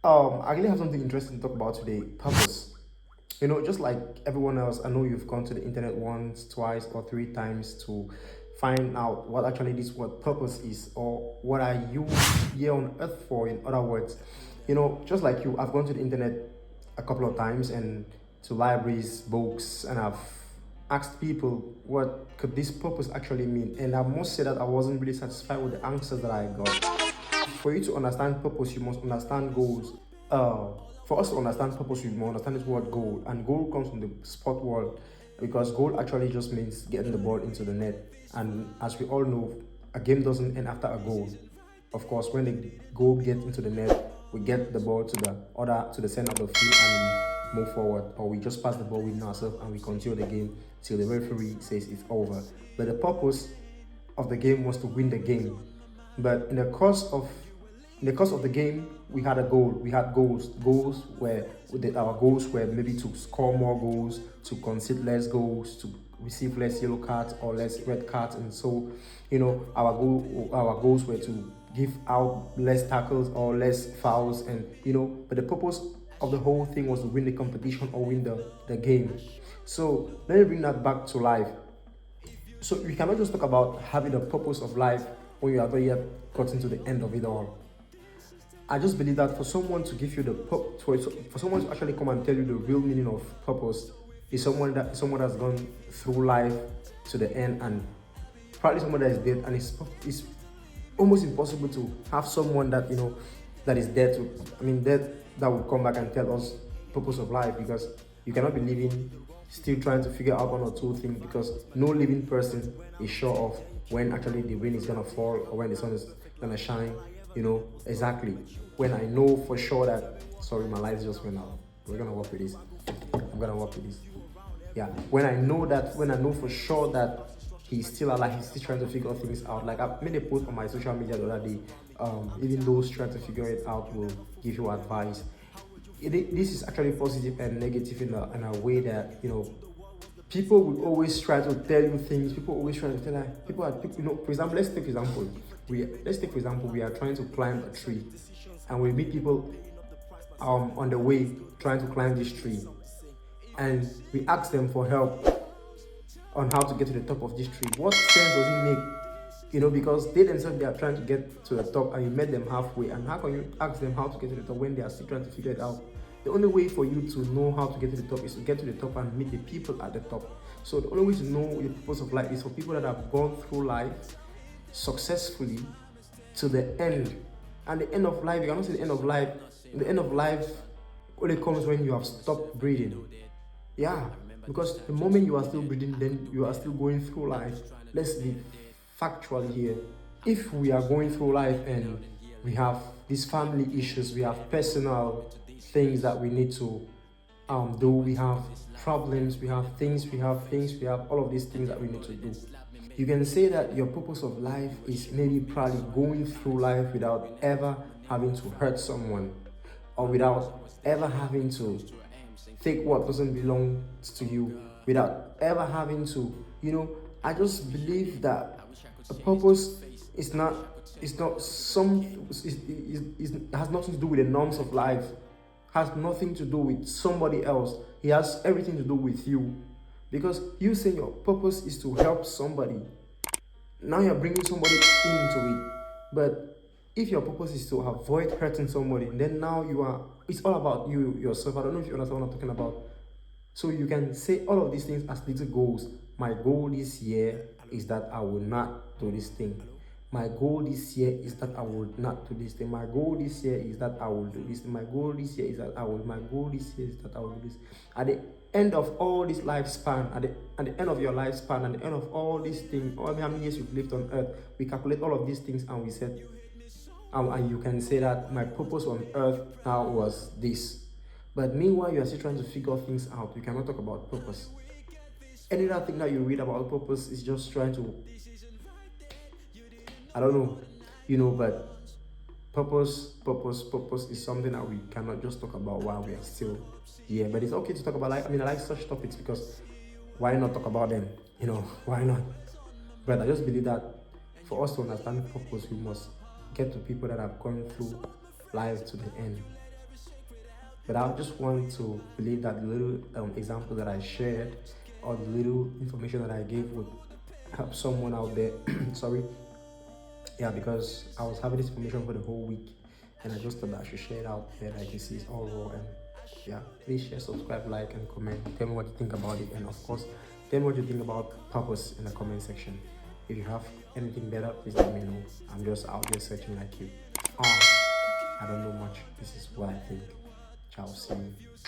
I really have something interesting to talk about today. Purpose. Just like everyone else, I know you've gone to the internet once, twice, or three times to find out what actually this word purpose is, or what are you here on earth for. In other words, just like you, I've gone to the internet a couple of times and to libraries, books, and I've asked people what could this purpose actually mean. And I must say that I wasn't really satisfied with the answers that I got. For you to understand purpose, you must understand goals. Uh, for us to understand purpose, we must understand this word goal, and goal comes from the sport world because goal actually just means getting the ball into the net. And as we all know, a game doesn't end after a goal. Of course, when the goal gets into the net, we get the ball to the center of the field and we move forward, or we just pass the ball within ourselves and we continue the game till the referee says it's over. But the purpose of the game was to win the game. But in the course of the game, we had a goal. We had goals. Our goals were maybe to score more goals, to concede less goals, to receive less yellow cards or less red cards, and so our goals were to give out less tackles or less fouls, and but the purpose of the whole thing was to win the competition or win the game. So let me bring that back to life. So we cannot just talk about having a purpose of life when you have not yet gotten to the end of it all. I just believe that for someone to give you for someone to actually come and tell you the real meaning of purpose is someone that's gone through life to the end, and probably someone that is dead, and it's almost impossible to have someone that is dead dead, that will come back and tell us purpose of life, because you cannot be living still trying to figure out one or two things, because no living person is sure of when actually the rain is gonna fall or when the sun is gonna shine. Exactly when I know for sure that, sorry, my lights just went out. We're gonna work with this. I'm gonna work with this. Yeah, when I know for sure that he's still alive, he's still trying to figure things out. Like, I made a post on my social media the other day. Even those trying to figure it out will give you advice. This is actually positive and negative in a way that people will always try to tell you things. People always try to tell, like, for example, let's take for example, we are trying to climb a tree, and we meet people on the way trying to climb this tree, and we ask them for help on how to get to the top of this tree. What sense does it make? Because they themselves, they are trying to get to the top, and you met them halfway. And how can you ask them how to get to the top when they are still trying to figure it out? The only way for you to know how to get to the top is to get to the top and meet the people at the top. So the only way to know the purpose of life is for people that have gone through life successfully to the end. And the end of life, you cannot say the end of life. The end of life only comes when you have stopped breathing. Yeah, because the moment you are still breathing, then you are still going through life. Let's be factual here. If we are going through life and we have these family issues, we have personal things that we need to do, we have problems, we have all of these things that we need to do. You can say that your purpose of life is maybe probably going through life without ever having to hurt someone, or without ever having to take what doesn't belong to you, without ever having to, I just believe that a purpose is not, it's not some, it has nothing to do with the norms of life, has nothing to do with somebody else. It has everything to do with you. Because you say your purpose is to help somebody, now you're bringing somebody into it. But if your purpose is to avoid hurting somebody, then now it's all about you yourself. I don't know if you understand what I'm talking about. So you can say all of these things as little goals. My goal this year is that I will not do this thing. My goal this year is that I will not do this thing. My goal this year is that I will do this. My goal this year is that I will. My goal this year is that I will do this. At the end of all this lifespan, at the end of your lifespan, at the end of all these things, how many years you've lived on earth, we calculate all of these things and we said, and you can say that my purpose on earth now was this. But meanwhile, you are still trying to figure things out. You cannot talk about purpose. Any other thing that you read about purpose is just trying to, I don't know, but purpose is something that we cannot just talk about while we are still here. But it's okay to talk about, I like such topics, because why not talk about them? Why not? But I just believe that for us to understand purpose, we must get to people that have gone through life to the end. But I just want to believe that the little example that I shared or the little information that I gave would help someone out there. Sorry. Yeah, because I was having this information for the whole week and I just thought that I should share it out there like this is all raw. And yeah, please share, subscribe, like, and comment. Tell me what you think about it, and of course, tell me what you think about purpose in the comment section. If you have anything better, please let me know. I'm just out there searching like you. I don't know much. This is what I think. Ciao, see you.